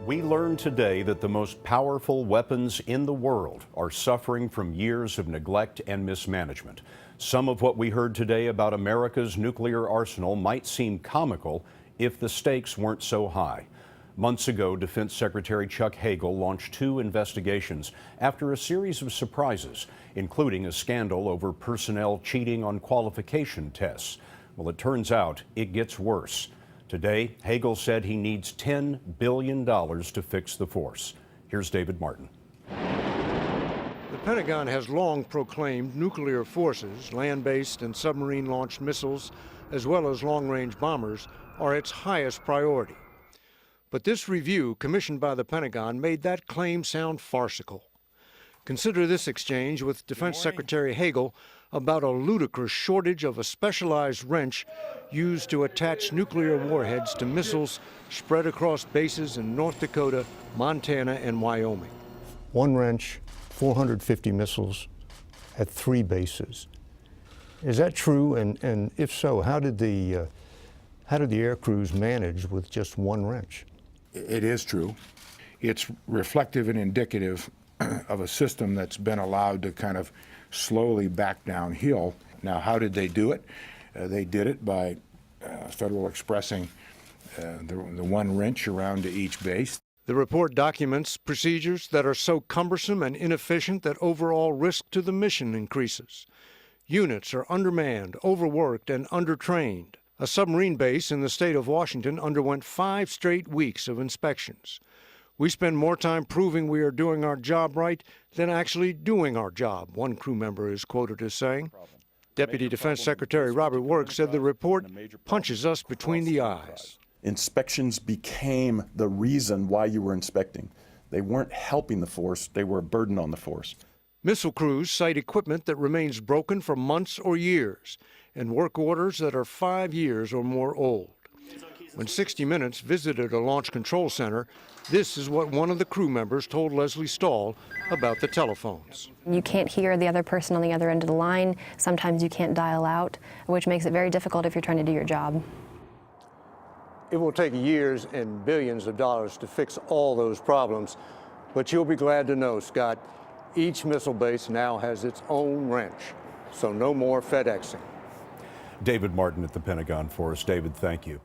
We learned today that the most powerful weapons in the world are suffering from years of neglect and mismanagement. Some of what we heard today about America's nuclear arsenal might seem comical if the stakes weren't so high. Months ago, Defense Secretary Chuck Hagel launched 2 investigations after a series of surprises, including a scandal over personnel cheating on qualification tests. Well, it turns out it gets worse. Today, Hagel said he needs $10 billion to fix the force. Here's David Martin. The Pentagon has long proclaimed nuclear forces, land-based and submarine-launched missiles, as well as long-range bombers, are its highest priority. But this review, commissioned by the Pentagon, made that claim sound farcical. Consider this exchange with Defense Secretary Hagel about a ludicrous shortage of a specialized wrench used to attach nuclear warheads to missiles spread across bases in North Dakota, Montana, and Wyoming. One wrench, 450 missiles at 3 bases. Is that true? And if so, how did the air crews manage with just one wrench? It is true. It's reflective and indicative of a system that's been allowed to kind of slowly back downhill. Now, how did they do it? They did it by Federal expressing the one wrench around to each base. The report documents procedures that are so cumbersome and inefficient that overall risk to the mission increases. Units are undermanned, overworked, and undertrained. A submarine base in the state of Washington underwent 5 straight weeks of inspections. We spend more time proving we are doing our job right than actually doing our job, one crew member is quoted as saying. Deputy Defense Secretary Robert Work said the report punches us between the eyes. Inspections became the reason why you were inspecting. They weren't helping the force, they were a burden on the force. Missile crews cite equipment that remains broken for months or years, and work orders that are 5 years or more old. When 60 Minutes visited a launch control center, this is what one of the crew members told Leslie Stahl about the telephones. You can't hear the other person on the other end of the line. Sometimes you can't dial out, which makes it very difficult if you're trying to do your job. It will take years and billions of dollars to fix all those problems, but you'll be glad to know, Scott, each missile base now has its own wrench, so no more FedExing. David Martin at the Pentagon for us. David, thank you.